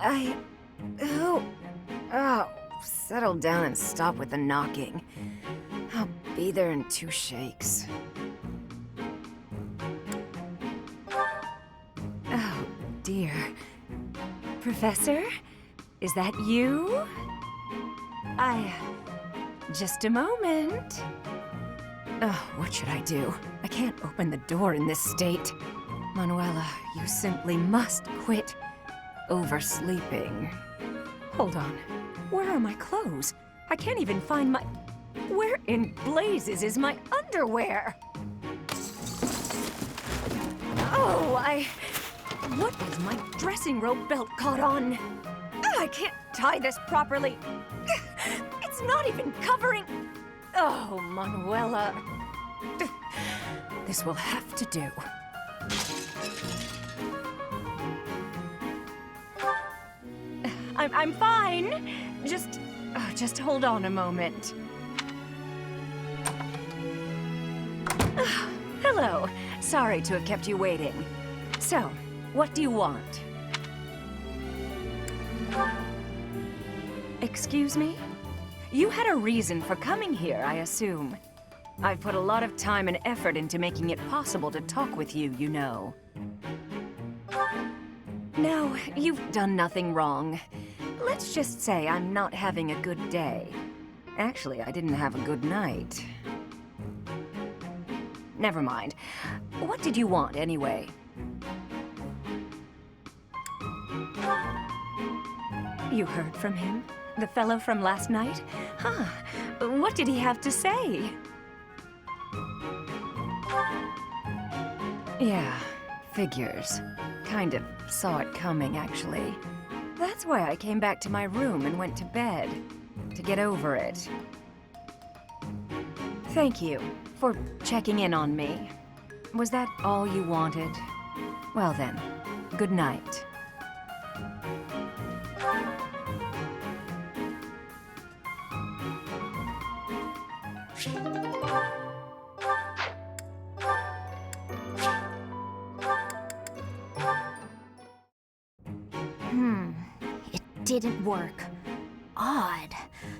Oh, settle down and stop with the knocking. I'll be there in 2 shakes. Oh, dear. Professor? Is that you? Just a moment. Oh, what should I do? I can't open the door in this state. Manuela, you simply must quit oversleeping. Hold on. Where are my clothes? I can't even find my... Where in blazes is my underwear? Oh, What is my dressing robe belt caught on? I can't tie this properly. It's not even covering... Oh, Manuela. This will have to do. I'm fine. Just hold on a moment. Hello. Sorry to have kept you waiting. So, what do you want? Excuse me? You had a reason for coming here, I assume. I've put a lot of time and effort into making it possible to talk with you, you know. No, you've done nothing wrong. Let's just say I'm not having a good day. Actually, I didn't have a good night. Never mind. What did you want, anyway? You heard from him? The fellow from last night? Huh. What did he have to say? Yeah, figures. Kind of saw it coming, actually. That's why I came back to my room and went to bed. To get over it. Thank you for checking in on me. Was that all you wanted? Well then, good night. It didn't work. Odd.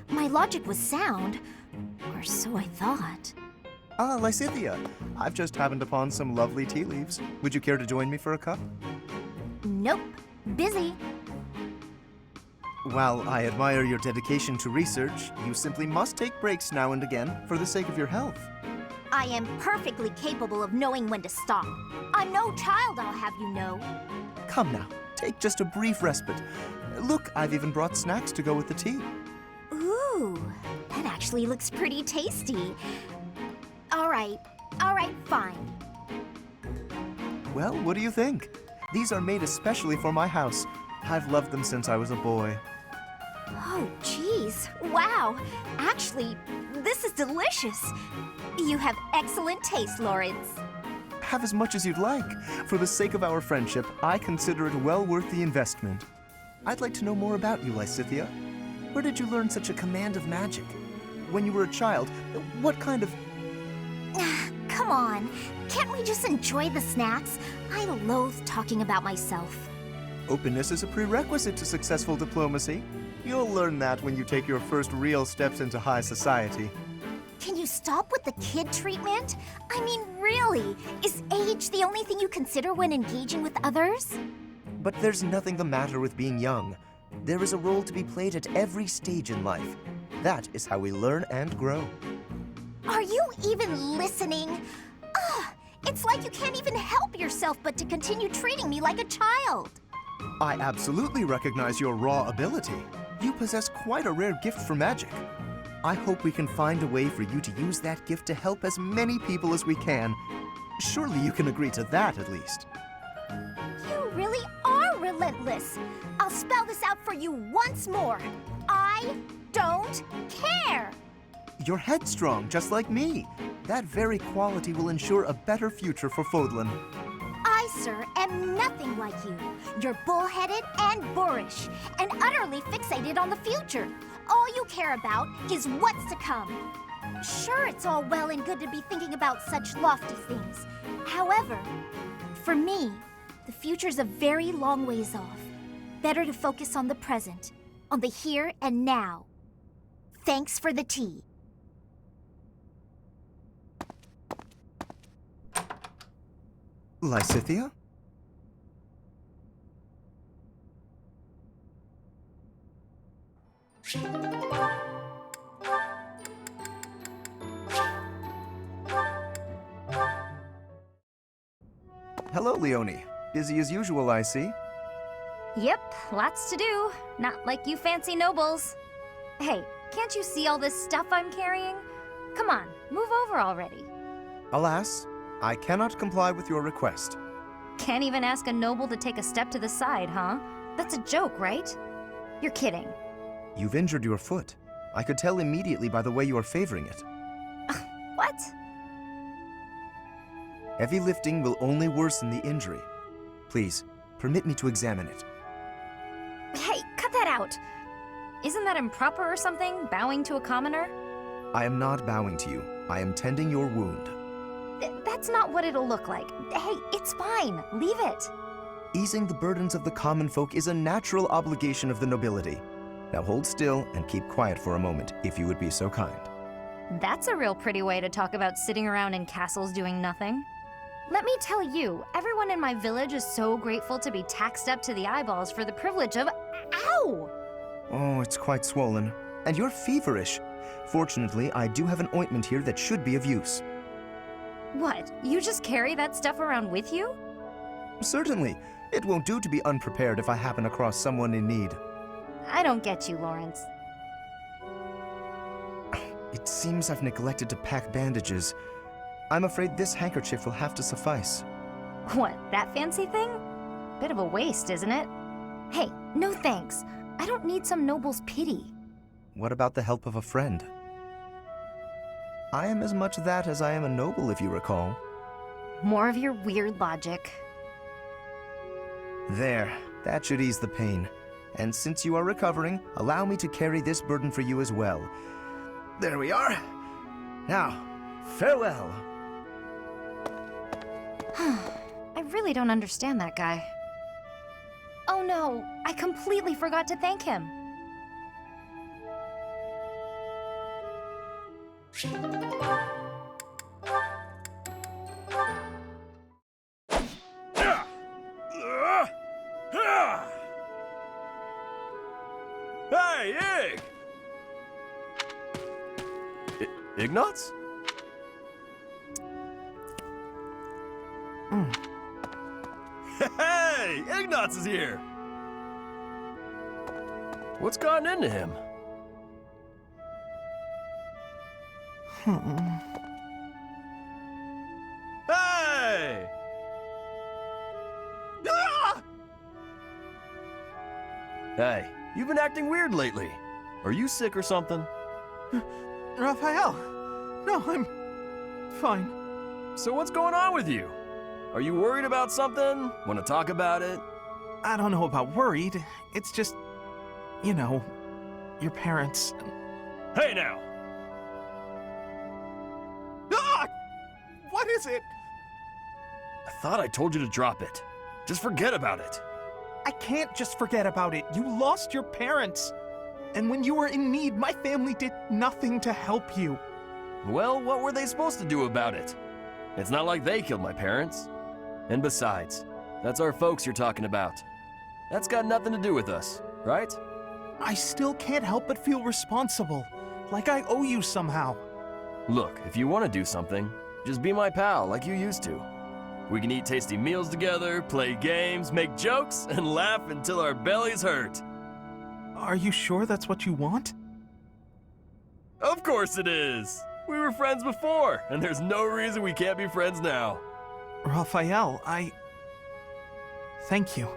My logic was sound, or so I thought. Ah, Lysithia. I've just happened upon some lovely tea leaves. Would you care to join me for a cup? Nope. Busy. While I admire your dedication to research, you simply must take breaks now and again for the sake of your health. I am perfectly capable of knowing when to stop. I'm no child, I'll have you know. Come now, take just a brief respite. Look, I've even brought snacks to go with the tea. Ooh, that actually looks pretty tasty. All right, fine. Well, what do you think? These are made especially for my house. I've loved them since I was a boy. Oh, geez. Wow. Actually, this is delicious. You have excellent taste, Lawrence. Have as much as you'd like. For the sake of our friendship, I consider it well worth the investment. I'd like to know more about you, Lysithia. Where did you learn such a command of magic? When you were a child, what kind of... Come on. Can't we just enjoy the snacks? I loathe talking about myself. Openness is a prerequisite to successful diplomacy. You'll learn that when you take your first real steps into high society. Can you stop with the kid treatment? I mean, really, is age the only thing you consider when engaging with others? But there's nothing the matter with being young. There is a role to be played at every stage in life. That is how we learn and grow. Are you even listening? Ugh, it's like you can't even help yourself but to continue treating me like a child. I absolutely recognize your raw ability. You possess quite a rare gift for magic. I hope we can find a way for you to use that gift to help as many people as we can. Surely you can agree to that, at least. You really are relentless. I'll spell this out for you once more. I don't care. You're headstrong, just like me. That very quality will ensure a better future for Fodlan. I, sir, am nothing like you. You're bullheaded and boorish, and utterly fixated on the future. All you care about is what's to come. Sure, it's all well and good to be thinking about such lofty things. However, for me, the future's a very long ways off. better to focus on the present, on the here and now. Thanks for the tea. Lysithea? Hello, Leonie. Busy as usual, I see. Yep, lots to do. Not like you fancy nobles. Hey, can't you see all this stuff I'm carrying? Come on, move over already. Alas, I cannot comply with your request. Can't even ask a noble to take a step to the side, huh? That's a joke, right? You're kidding. You've injured your foot. I could tell immediately by the way you are favoring it. What? Heavy lifting will only worsen the injury. Please, permit me to examine it. Hey, cut that out. Isn't that improper or something, bowing to a commoner? I am not bowing to you. I am tending your wound. That's not what it'll look like. Hey, it's fine. Leave it. Easing the burdens of the common folk is a natural obligation of the nobility. Now hold still and keep quiet for a moment, if you would be so kind. That's a real pretty way to talk about sitting around in castles doing nothing. Let me tell you, everyone in my village is so grateful to be taxed up to the eyeballs for the privilege of... Ow! Oh, it's quite swollen. And you're feverish. Fortunately, I do have an ointment here that should be of use. What? You just carry that stuff around with you? Certainly. It won't do to be unprepared if I happen across someone in need. I don't get you, Lawrence. It seems I've neglected to pack bandages. I'm afraid this handkerchief will have to suffice. What, that fancy thing? Bit of a waste, isn't it? Hey, no thanks. I don't need some noble's pity. What about the help of a friend? I am as much that as I am a noble, if you recall. More of your weird logic. There, that should ease the pain. And since you are recovering, allow me to carry this burden for you as well. There we are. Now, farewell. I really don't understand that guy. Oh no, I completely forgot to thank him. Hey, Ig! Ignatz? Hey! Ignatz is here! What's gotten into him? Hey! Ah! Hey, you've been acting weird lately. Are you sick or something? Raphael! No, I'm fine. So what's going on with you? Are you worried about something? Want to talk about it? I don't know about worried. It's just, you know, your parents. Hey now! Ah! What is it? I thought I told you to drop it. Just forget about it. I can't just forget about it. You lost your parents. And when you were in need, my family did nothing to help you. Well, what were they supposed to do about it? It's not like they killed my parents. And besides, that's our folks you're talking about. That's got nothing to do with us, right? I still can't help but feel responsible. Like I owe you somehow. Look, if you want to do something, just be my pal like you used to. We can eat tasty meals together, play games, make jokes, and laugh until our bellies hurt. Are you sure that's what you want? Of course it is! We were friends before, and there's no reason we can't be friends now. Raphael, thank you.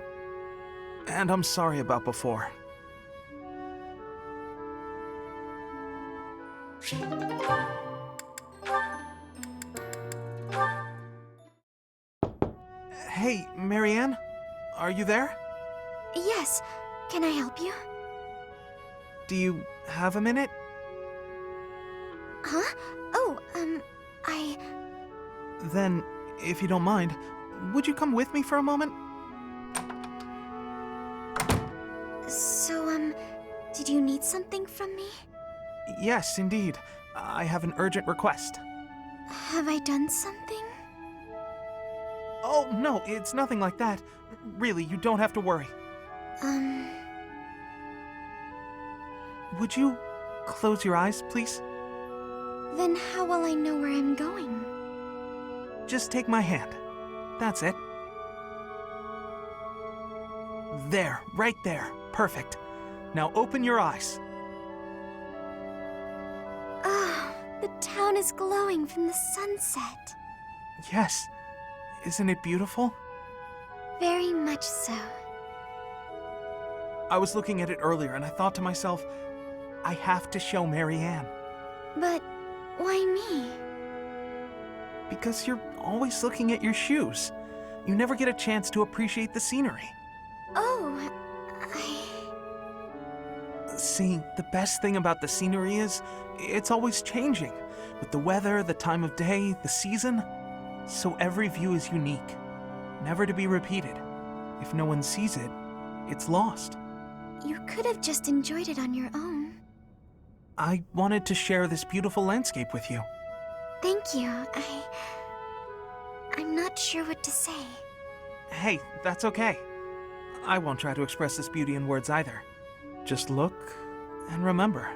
And I'm sorry about before. Hey, Marianne? Are you there? Yes, can I help you? Do you have a minute? Huh? Oh, Then, if you don't mind, would you come with me for a moment? Did you need something from me? Yes, indeed. I have an urgent request. Have I done something? Oh, no, it's nothing like that. Really, you don't have to worry. Would you close your eyes, please? Then how will I know where I'm going? Just take my hand. That's it. There, right there. Perfect. Now open your eyes. Ah, the town is glowing from the sunset. Yes. Isn't it beautiful? Very much so. I was looking at it earlier and I thought to myself, I have to show Marianne. But why me? Because you're always looking at your shoes. You never get a chance to appreciate the scenery. Oh, See, the best thing about the scenery is, it's always changing. With the weather, the time of day, the season. So every view is unique. Never to be repeated. If no one sees it, it's lost. You could have just enjoyed it on your own. I wanted to share this beautiful landscape with you. Thank you. I'm not sure what to say. Hey, that's okay. I won't try to express this beauty in words either. Just look and remember.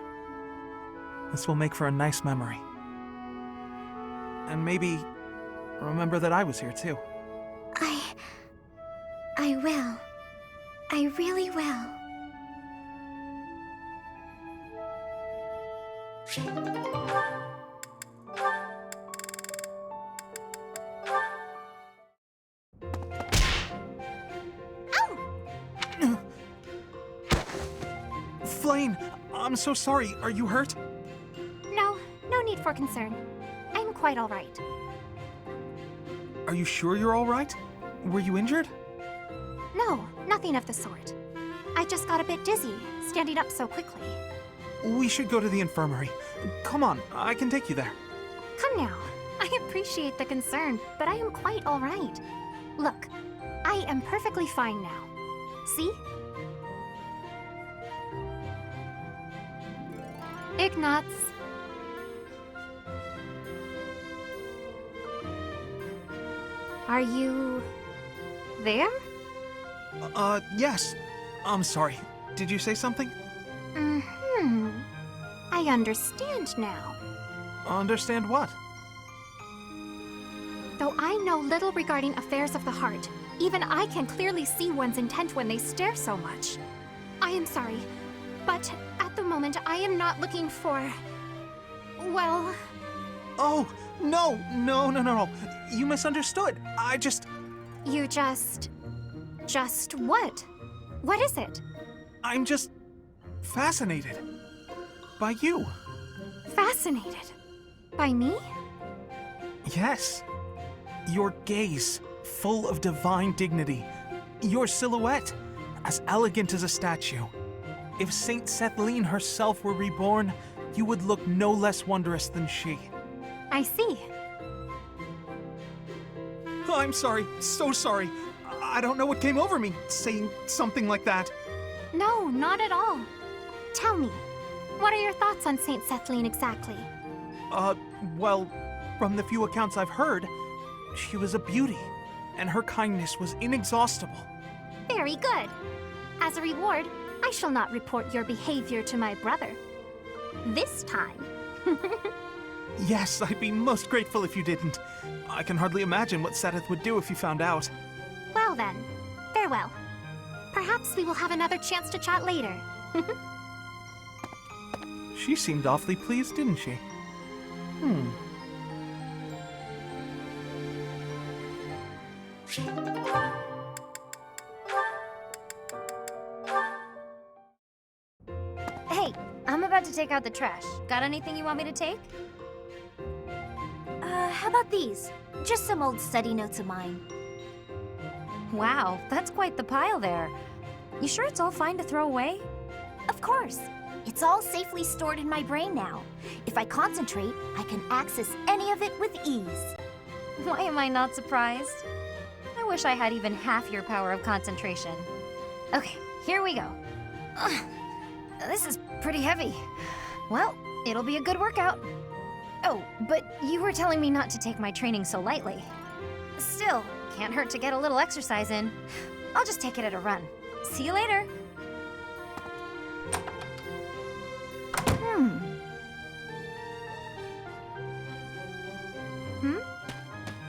This will make for a nice memory. And maybe remember that I was here too. I will. I really will. Flame, I'm so sorry. Are you hurt? No need for concern. I'm quite all right. Are you sure you're all right? Were you injured? No, nothing of the sort. I just got a bit dizzy, standing up so quickly. We should go to the infirmary. Come on, I can take you there. Come now. I appreciate the concern, but I am quite all right. Look, I am perfectly fine now. See? Ignatz. Are you there? Yes. I'm sorry. Did you say something? I understand now. Understand what? Though I know little regarding affairs of the heart, even I can clearly see one's intent when they stare so much. I am sorry, but at the moment I am not looking for... well... Oh, no. You misunderstood. You just what? What is it? I'm just fascinated by you. Fascinated? By me? Yes. Your gaze, full of divine dignity. Your silhouette, as elegant as a statue. If Saint Sethlene herself were reborn, you would look no less wondrous than she. I see. I'm sorry, so sorry. I don't know what came over me, saying something like that. No, not at all. Tell me, what are your thoughts on Saint Sethlene exactly? Well, from the few accounts I've heard, she was a beauty, and her kindness was inexhaustible. Very good. As a reward, I shall not report your behavior to my brother. This time. Yes, I'd be most grateful if you didn't. I can hardly imagine what Seteth would do if he found out. Well then, farewell. Perhaps we will have another chance to chat later. She seemed awfully pleased, didn't she? Hey, I'm about to take out the trash. Got anything you want me to take? How about these? Just some old study notes of mine. Wow, that's quite the pile there. You sure it's all fine to throw away? Of course. It's all safely stored in my brain now. If I concentrate, I can access any of it with ease. Why am I not surprised? I wish I had even half your power of concentration. Okay, here we go. This is pretty heavy. Well, it'll be a good workout. Oh, but you were telling me not to take my training so lightly. Still, can't hurt to get a little exercise in. I'll just take it at a run. See you later.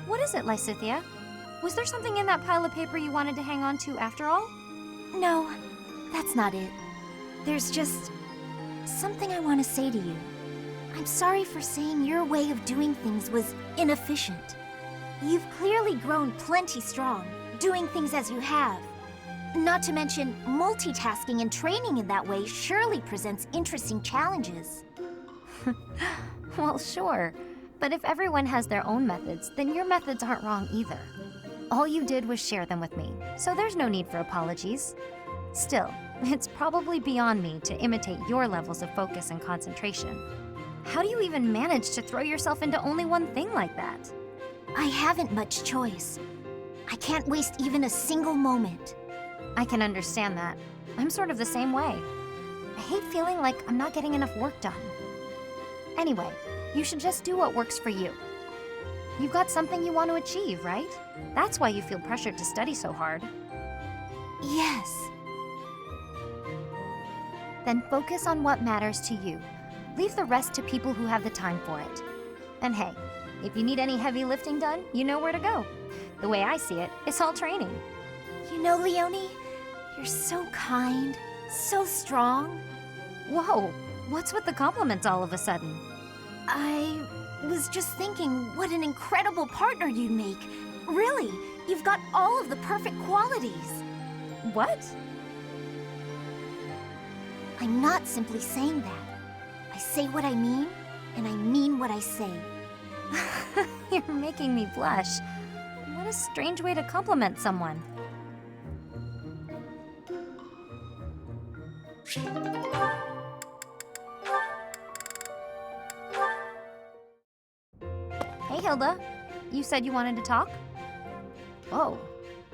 What is it, Lysithia? Was there something in that pile of paper you wanted to hang on to after all? No, that's not it. There's just something I want to say to you. I'm sorry for saying your way of doing things was inefficient. You've clearly grown plenty strong, doing things as you have. Not to mention, multitasking and training in that way surely presents interesting challenges. Well, sure. But if everyone has their own methods, then your methods aren't wrong either. All you did was share them with me, so there's no need for apologies. Still, it's probably beyond me to imitate your levels of focus and concentration. How do you even manage to throw yourself into only one thing like that? I haven't much choice. I can't waste even a single moment. I can understand that. I'm sort of the same way. I hate feeling like I'm not getting enough work done. Anyway, you should just do what works for you. You've got something you want to achieve, right? That's why you feel pressured to study so hard. Yes. Then focus on what matters to you. Leave the rest to people who have the time for it. And hey, if you need any heavy lifting done, you know where to go. The way I see it, it's all training. You know, Leonie, you're so kind, so strong. Whoa, what's with the compliments all of a sudden? I was just thinking what an incredible partner you'd make. Really, you've got all of the perfect qualities. What? I'm not simply saying that. I say what I mean, and I mean what I say. You're making me blush. What a strange way to compliment someone. Hey, Hilda. You said you wanted to talk? Whoa.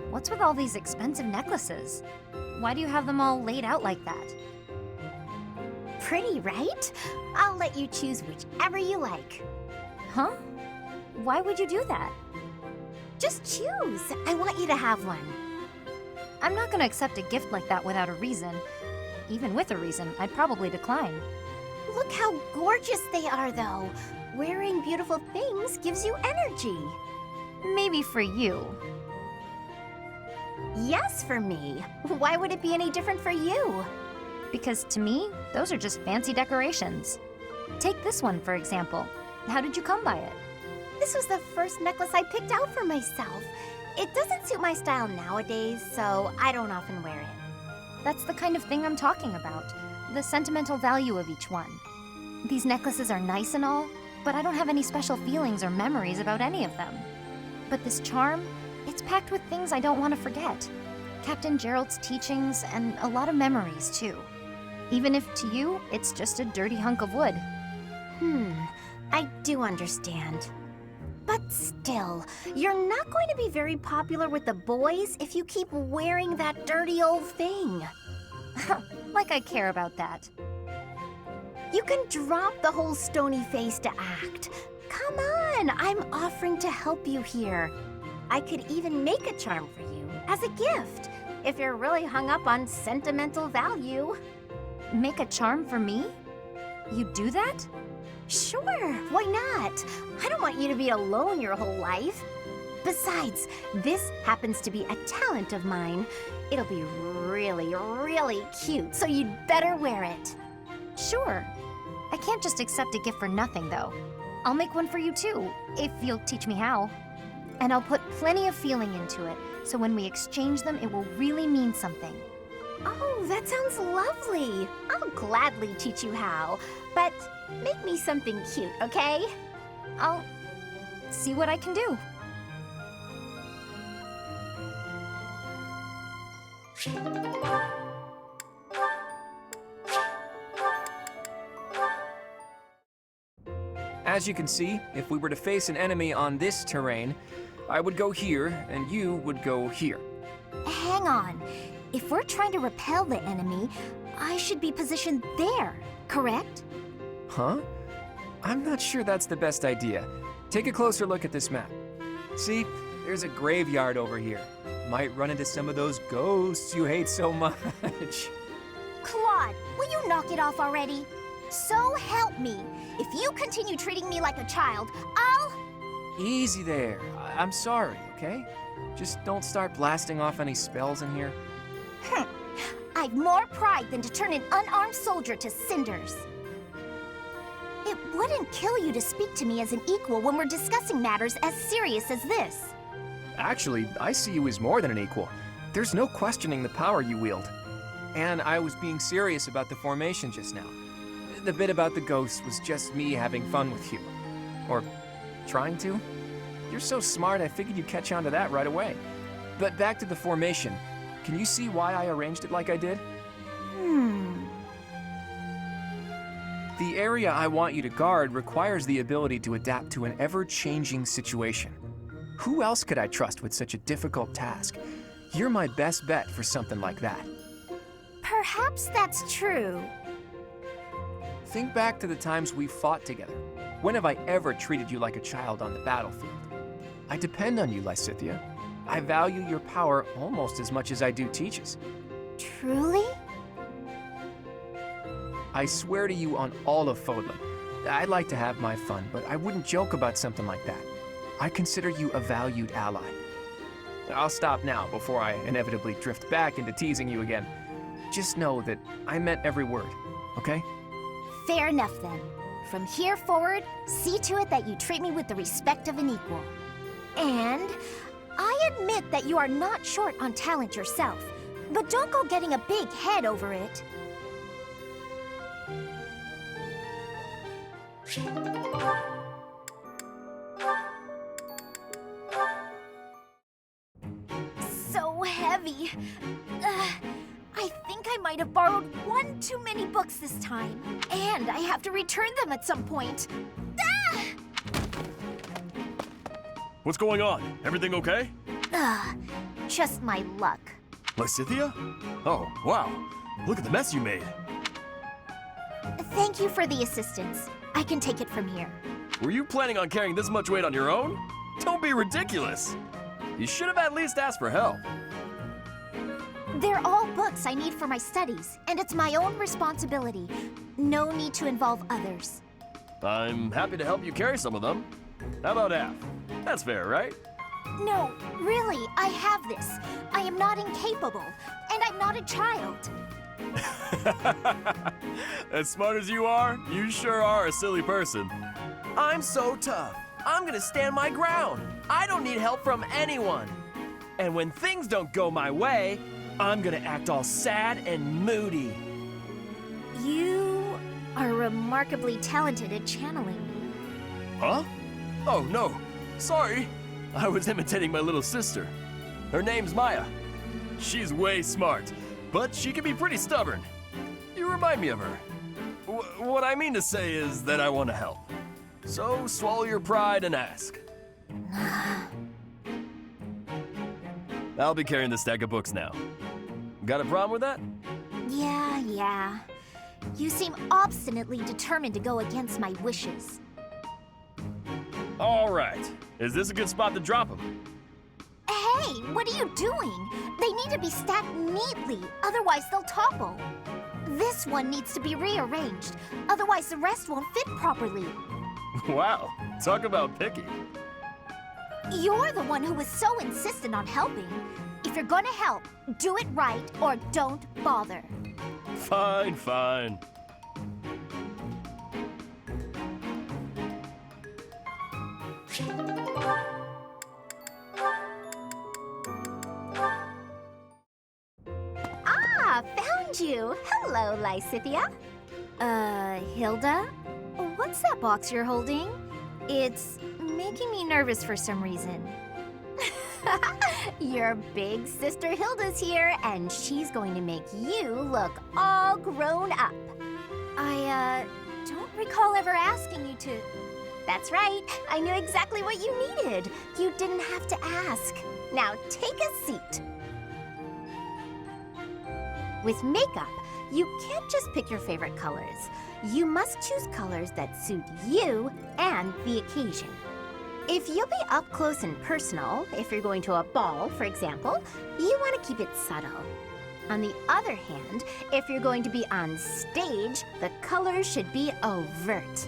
What's with all these expensive necklaces? Why do you have them all laid out like that? Pretty, right? I'll let you choose whichever you like. Huh? Why would you do that? Just choose. I want you to have one. I'm not gonna accept a gift like that without a reason. Even with a reason, I'd probably decline. Look how gorgeous they are, though. Wearing beautiful things gives you energy. Maybe for you. Yes, for me. Why would it be any different for you? Because to me, those are just fancy decorations. Take this one, for example. How did you come by it? This was the first necklace I picked out for myself. It doesn't suit my style nowadays, so I don't often wear it. That's the kind of thing I'm talking about. The sentimental value of each one. These necklaces are nice and all, but I don't have any special feelings or memories about any of them. But this charm, it's packed with things I don't want to forget. Captain Gerald's teachings and a lot of memories, too. Even if to you, it's just a dirty hunk of wood. I do understand. But still, you're not going to be very popular with the boys if you keep wearing that dirty old thing. Like I care about that. You can drop the whole stony-faced act. Come on, I'm offering to help you here. I could even make a charm for you as a gift, if you're really hung up on sentimental value. Make a charm for me? You do that? Sure, why not? I don't want you to be alone your whole life. Besides, this happens to be a talent of mine. It'll be really, really cute, so you'd better wear it. Sure. I can't just accept a gift for nothing, though. I'll make one for you, too, if you'll teach me how. And I'll put plenty of feeling into it, so when we exchange them, it will really mean something. Oh, that sounds lovely. I'll gladly teach you how, but make me something cute, okay? I'll see what I can do. As you can see, if we were to face an enemy on this terrain, I would go here, and you would go here. Hang on. If we're trying to repel the enemy, I should be positioned there, correct? Huh? I'm not sure that's the best idea. Take a closer look at this map. See, there's a graveyard over here. Might run into some of those ghosts you hate so much. Claude, will you knock it off already? So help me. If you continue treating me like a child, I'll... Easy there. I'm sorry, okay? Just don't start blasting off any spells in here. I've more pride than to turn an unarmed soldier to cinders. It wouldn't kill you to speak to me as an equal when we're discussing matters as serious as this. Actually, I see you as more than an equal. There's no questioning the power you wield. And I was being serious about the formation just now. The bit about the ghosts was just me having fun with you. Or trying to. You're so smart, I figured you'd catch on to that right away. But back to the formation. Can you see why I arranged it like I did? The area I want you to guard requires the ability to adapt to an ever-changing situation. Who else could I trust with such a difficult task? You're my best bet for something like that. Perhaps that's true. Think back to the times we fought together. When have I ever treated you like a child on the battlefield? I depend on you, Lysithea. I value your power almost as much as I do Teach's. Truly? I swear to you on all of Fodlan, I'd like to have my fun, but I wouldn't joke about something like that. I consider you a valued ally. I'll stop now before I inevitably drift back into teasing you again. Just know that I meant every word, okay? Fair enough then. From here forward, see to it that you treat me with the respect of an equal. And I admit that you are not short on talent yourself, but don't go getting a big head over it. So heavy. I think I might have borrowed one too many books this time. And I have to return them at some point. Ah! What's going on? Everything okay? Just my luck. Lysithea? Oh, wow. Look at the mess you made. Thank you for the assistance. I can take it from here. Were you planning on carrying this much weight on your own? Don't be ridiculous. You should have at least asked for help. They're all books I need for my studies, and it's my own responsibility. No need to involve others. I'm happy to help you carry some of them. How about half? That's fair, right? No, really, I have this. I am not incapable, and I'm not a child. As smart as you are, you sure are a silly person. I'm so tough. I'm gonna stand my ground. I don't need help from anyone. And when things don't go my way, I'm gonna act all sad and moody. You are remarkably talented at channeling. Huh? Oh, no. Sorry. I was imitating my little sister. Her name's Maya. She's way smart, but she can be pretty stubborn. You remind me of her. What I mean to say is that I want to help. So swallow your pride and ask. I'll be carrying this stack of books now. Got a problem with that? Yeah. You seem obstinately determined to go against my wishes. All right. Is this a good spot to drop them? Hey, what are you doing? They need to be stacked neatly, otherwise they'll topple. This one needs to be rearranged, otherwise the rest won't fit properly. Wow, talk about picky. You're the one who was so insistent on helping. If you're gonna help, do it right or don't bother. Fine. Found you! Hello, Lysithea. Hilda? What's that box you're holding? It's making me nervous for some reason. Your big sister Hilda's here, and she's going to make you look all grown up. I, don't recall ever asking you to... That's right, I knew exactly what you needed. You didn't have to ask. Now take a seat. With makeup, you can't just pick your favorite colors. You must choose colors that suit you and the occasion. If you'll be up close and personal, if you're going to a ball, for example, you want to keep it subtle. On the other hand, if you're going to be on stage, the colors should be overt.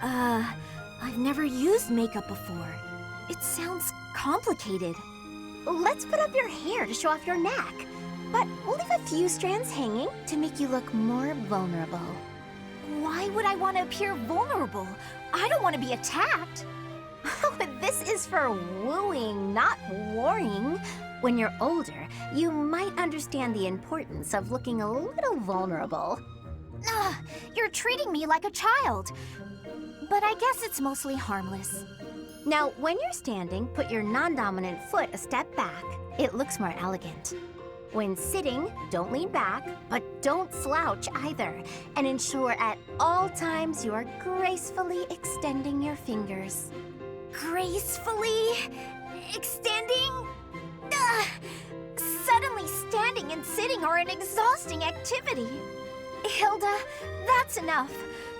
I've never used makeup before. It sounds complicated. Let's put up your hair to show off your neck, but we'll leave a few strands hanging to make you look more vulnerable. Why would I want to appear vulnerable? I don't want to be attacked. Oh, this is for wooing, not worrying. When you're older, you might understand the importance of looking a little vulnerable. You're treating me like a child. But I guess it's mostly harmless. Now, when you're standing, put your non-dominant foot a step back. It looks more elegant. When sitting, don't lean back, but don't slouch either. And ensure at all times you are gracefully extending your fingers. Gracefully extending? Suddenly standing and sitting are an exhausting activity. Hilda, that's enough.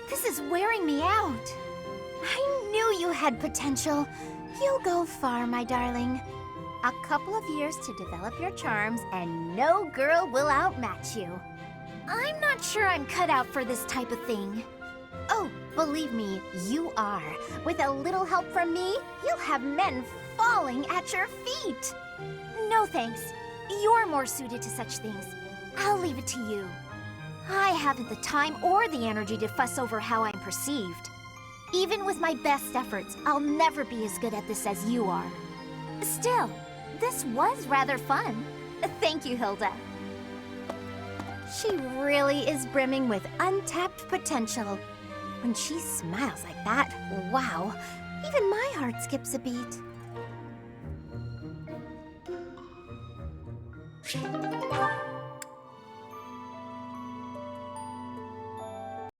This is wearing me out. I knew you had potential. You'll go far, my darling. A couple of years to develop your charms, and no girl will outmatch you. I'm not sure I'm cut out for this type of thing. Oh, believe me, you are. With a little help from me, you'll have men falling at your feet. No thanks. You're more suited to such things. I'll leave it to you. I haven't the time or the energy to fuss over how I'm perceived. Even with my best efforts, I'll never be as good at this as you are. Still, this was rather fun. Thank you, Hilda. She really is brimming with untapped potential. When she smiles like that, wow, even my heart skips a beat.